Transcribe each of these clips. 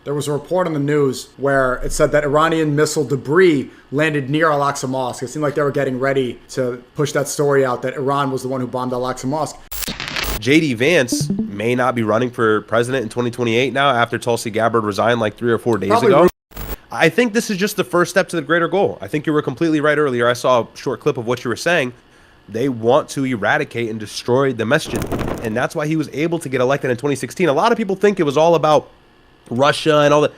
there was a report on the news where it said that Iranian missile debris landed near Al-Aqsa Mosque. It seemed like they were getting ready to push that story out that Iran was the one who bombed Al-Aqsa Mosque. JD Vance may not be running for president in 2028 now after Tulsi Gabbard resigned like 3 or 4 days ago. I think this is just the first step to the greater goal. I think you were completely right earlier. I saw a short clip of what you were saying. They want to eradicate and destroy the masjid. And that's why he was able to get elected in 2016. A lot of people think it was all about Russia and all that.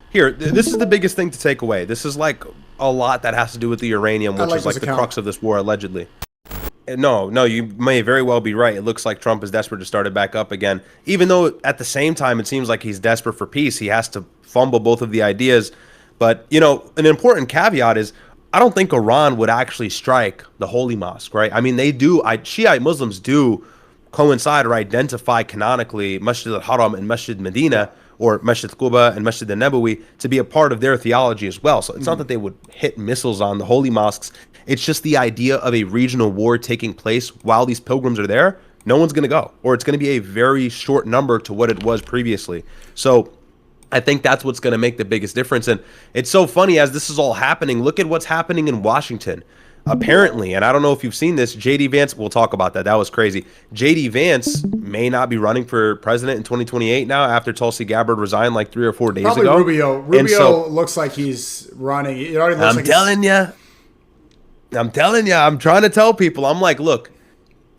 Here, this is the biggest thing to take away. This is like a lot that has to do with the uranium, which is like the crux of this war, allegedly. No, you may very well be right. It looks like Trump is desperate to start it back up again. Even though at the same time, it seems like he's desperate for peace. He has to fumble both of the ideas. But, you know, an important caveat is I don't think Iran would actually strike the Holy Mosque, right? I mean, they do. Shiite Muslims do coincide or identify canonically Masjid al-Haram and Masjid Medina, or Masjid Quba and Masjid al-Nabawi, to be a part of their theology as well. So it's not that they would hit missiles on the holy mosques. It's just the idea of a regional war taking place while these pilgrims are there. No one's going to go, or it's going to be a very short number to what it was previously. So I think that's what's going to make the biggest difference. And it's so funny as this is all happening. Look at what's happening in Washington. Apparently, and I don't know if you've seen this, JD Vance, we'll talk about that. That was crazy. JD Vance may not be running for president in 2028 now after Tulsi Gabbard resigned like 3 or 4 days ago. Rubio. Rubio looks like he's running. It already looks I'm telling you, I'm trying to tell people. I'm like, look,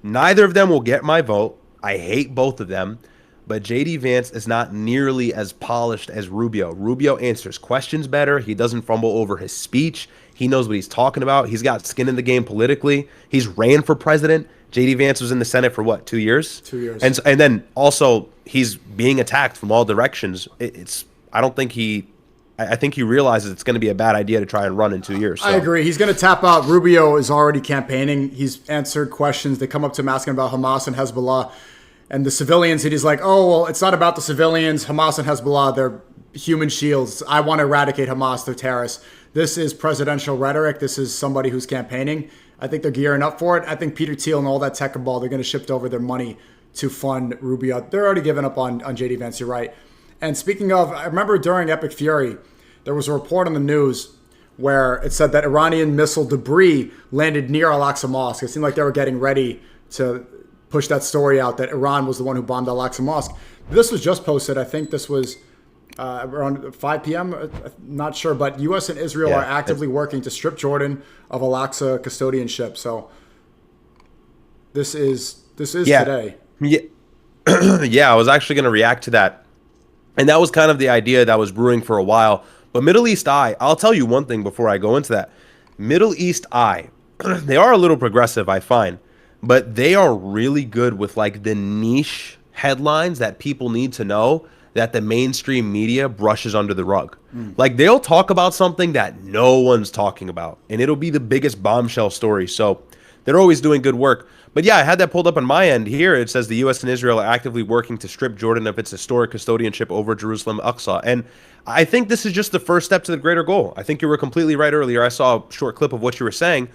neither of them will get my vote. I hate both of them. But JD Vance is not nearly as polished as Rubio. Rubio answers questions better. He doesn't fumble over his speech. He knows what he's talking about. He's got skin in the game politically. He's ran for president. JD Vance was in the Senate for what, 2 years? 2 years. And then also he's being attacked from all directions. I think he realizes it's going to be a bad idea to try and run in 2 years. So. I agree. He's going to tap out. Rubio is already campaigning. He's answered questions. They come up to him asking about Hamas and Hezbollah and the civilians. And he's like, oh, well, it's not about the civilians. Hamas and Hezbollah, they're human shields. I want to eradicate Hamas. They're terrorists. This is presidential rhetoric. This is somebody who's campaigning. I think they're gearing up for it. I think Peter Thiel and all that tech cabal, they're going to shift over their money to fund Rubio. They're already giving up on JD Vance. You're right. And speaking of, I remember during Epic Fury, there was a report on the news where it said that Iranian missile debris landed near Al-Aqsa Mosque. It seemed like they were getting ready to push that story out that Iran was the one who bombed Al-Aqsa Mosque. This was just posted. I think this was around 5 p.m. Not sure, but U.S. and Israel are actively working to strip Jordan of Al-Aqsa custodianship. So this is today. Yeah, yeah. I was actually going to react to that, and that was kind of the idea that was brewing for a while. But Middle East Eye, I'll tell you one thing before I go into that. Middle East Eye, they are a little progressive, I find, but they are really good with like the niche headlines that people need to know that the mainstream media brushes under the rug. Like they'll talk about something that no one's talking about, and it'll be the biggest bombshell story. So they're always doing good work. But yeah, I had that pulled up on my end here. It says the U.S. and Israel are actively working to strip Jordan of its historic custodianship over Jerusalem, Aqsa. And I think this is just the first step to the greater goal. I think you were completely right earlier. I saw a short clip of what you were saying.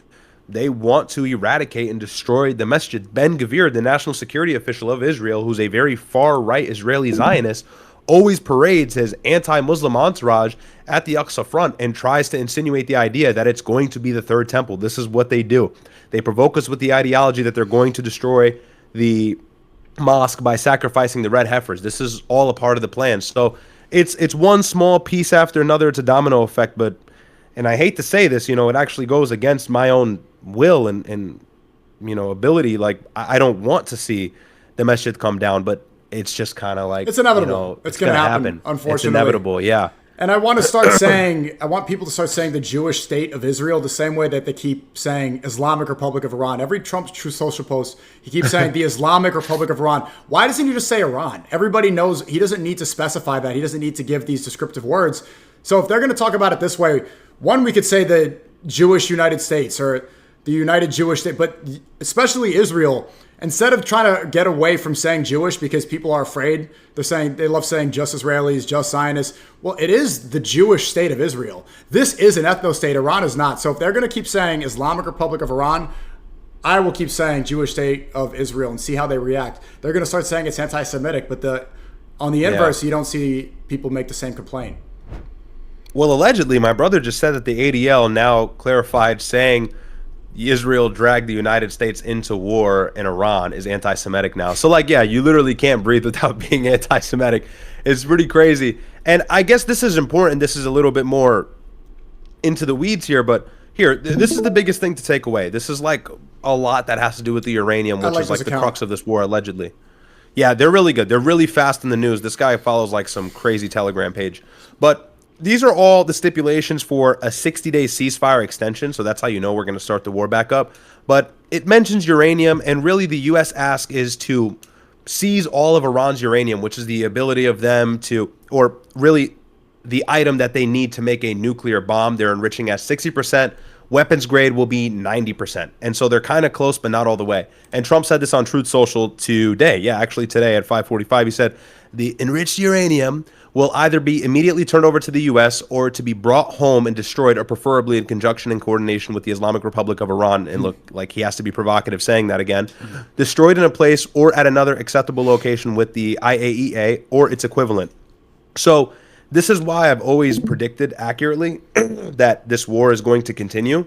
They want to eradicate and destroy the masjid. Ben-Gvir, the national security official of Israel, who's a very far-right Israeli Zionist, always parades his anti-Muslim entourage at the Aqsa front and tries to insinuate the idea that it's going to be the third temple. This is what they do. They provoke us with the ideology that they're going to destroy the mosque by sacrificing the red heifers. This is all a part of the plan. So it's one small piece after another. It's a domino effect. And I hate to say this, it actually goes against my own will and ability. Like I don't want to see the masjid come down, but it's just kind of like it's inevitable. It's going to happen. Unfortunately, it's inevitable. Yeah. And I want to start saying, I want people to start saying the Jewish state of Israel the same way that they keep saying Islamic Republic of Iran. Every Trump's True Social post, he keeps saying the Islamic Republic of Iran. Why doesn't he just say Iran? Everybody knows he doesn't need to specify that. He doesn't need to give these descriptive words. So if they're going to talk about it this way, one, we could say the Jewish United States or the United Jewish State, but especially Israel. Instead of trying to get away from saying Jewish because people are afraid, they love saying just Israelis, just Zionists. Well, it is the Jewish state of Israel. This is an ethno state. Iran is not. So if they're going to keep saying Islamic Republic of Iran, I will keep saying Jewish state of Israel and see how they react. They're going to start saying it's anti-Semitic, but the On the inverse, you don't see people make the same complaint. Well, allegedly, my brother just said that the ADL now clarified saying Israel dragged the United States into war in Iran is anti-Semitic now. So, like, yeah, you literally can't breathe without being anti-Semitic. It's pretty crazy. And I guess this is important. This is a little bit more into the weeds here, but here, this is the biggest thing to take away. This is like a lot that has to do with the uranium, which is like the crux of this war, allegedly. Yeah, they're really good. They're really fast in the news. This guy follows like some crazy Telegram page. But these are all the stipulations for a 60-day ceasefire extension. So that's how you know we're going to start the war back up. But it mentions uranium, and really the U.S. ask is to seize all of Iran's uranium, which is the ability of them to, or really the item that they need to make a nuclear bomb. They're enriching at 60%. Weapons grade will be 90%. And so they're kind of close, but not all the way. And Trump said this on Truth Social today. Yeah, actually today at 5:45, he said the enriched uranium will either be immediately turned over to the U.S. or to be brought home and destroyed, or preferably in conjunction and coordination with the Islamic Republic of Iran. And look, like he has to be provocative saying that again. Destroyed in a place or at another acceptable location with the IAEA or its equivalent. So this is why I've always predicted accurately that this war is going to continue,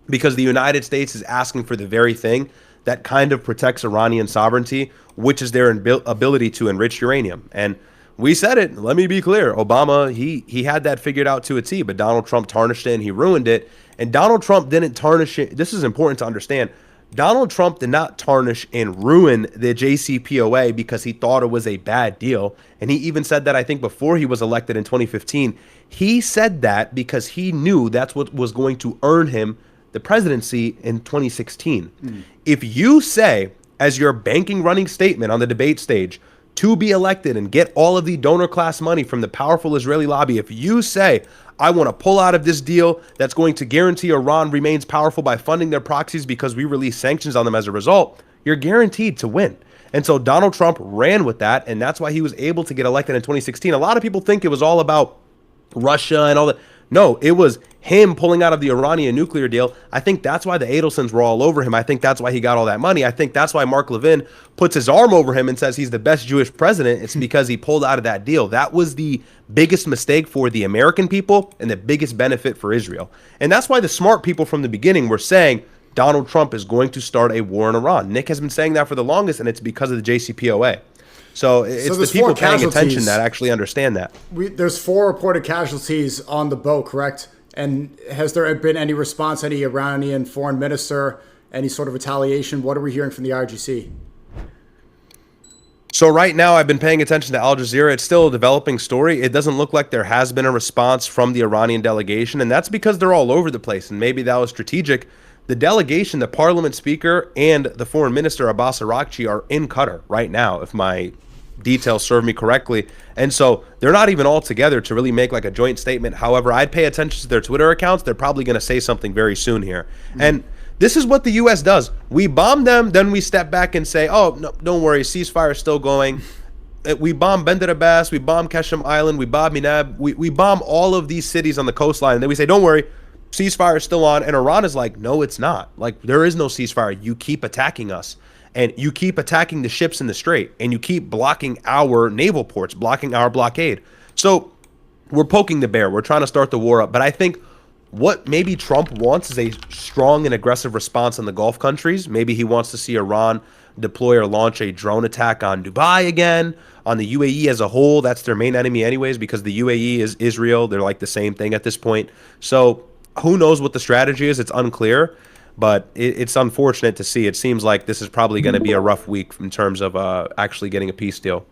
because the United States is asking for the very thing that kind of protects Iranian sovereignty, which is their ability to enrich uranium. And we said it. Let me be clear. Obama, he had that figured out to a T, but Donald Trump tarnished it and he ruined it. And Donald Trump didn't tarnish it. This is important to understand. Donald Trump did not tarnish and ruin the JCPOA because he thought it was a bad deal. And he even said that, I think, before he was elected in 2015. He said that because he knew that's what was going to earn him the presidency in 2016. If you say, as your banking running statement on the debate stage, to be elected and get all of the donor class money from the powerful Israeli lobby, if you say, I want to pull out of this deal that's going to guarantee Iran remains powerful by funding their proxies because we release sanctions on them as a result, you're guaranteed to win. And so Donald Trump ran with that, and that's why he was able to get elected in 2016. A lot of people think it was all about Russia and all that. No, it was him pulling out of the Iranian nuclear deal. I think that's why the Adelsons were all over him. I think that's why he got all that money. I think that's why Mark Levin puts his arm over him and says he's the best Jewish president. It's because he pulled out of that deal. That was the biggest mistake for the American people and the biggest benefit for Israel. And that's why the smart people from the beginning were saying Donald Trump is going to start a war in Iran. Nick has been saying that for the longest, and it's because of the JCPOA. So it's the people paying attention that actually understand that. There's 4 reported casualties on the boat, correct? And has there been any response, any Iranian foreign minister, any sort of retaliation? What are we hearing from the IRGC? So right now, I've been paying attention to Al Jazeera. It's still a developing story. It doesn't look like there has been a response from the Iranian delegation, and that's because they're all over the place, and maybe that was strategic. The delegation, the parliament speaker, and the foreign minister, Abbas Araghchi, are in Qatar right now, if my details serve me correctly. And so they're not even all together to really make like a joint statement. However, I'd pay attention to their Twitter accounts. They're probably going to say something very soon here. And this is what the U.S. does. We bomb them, then we step back and say, oh, no, don't worry, ceasefire is still going. We bomb Bandar Abbas, we bomb Qasem Island, we bomb Minab, we bomb all of these cities on the coastline. And then we say, don't worry, ceasefire is still on. And Iran is like, no, it's not. Like, there is no ceasefire. You keep attacking us. And you keep attacking the ships in the strait. And you keep blocking our naval ports, blocking our blockade. So we're poking the bear. We're trying to start the war up. But I think what maybe Trump wants is a strong and aggressive response in the Gulf countries. Maybe he wants to see Iran deploy or launch a drone attack on Dubai again, on the UAE as a whole. That's their main enemy anyways, because the UAE is Israel. They're like the same thing at this point. So who knows what the strategy is? It's unclear. But it's unfortunate to see. It seems like this is probably going to be a rough week in terms of actually getting a peace deal.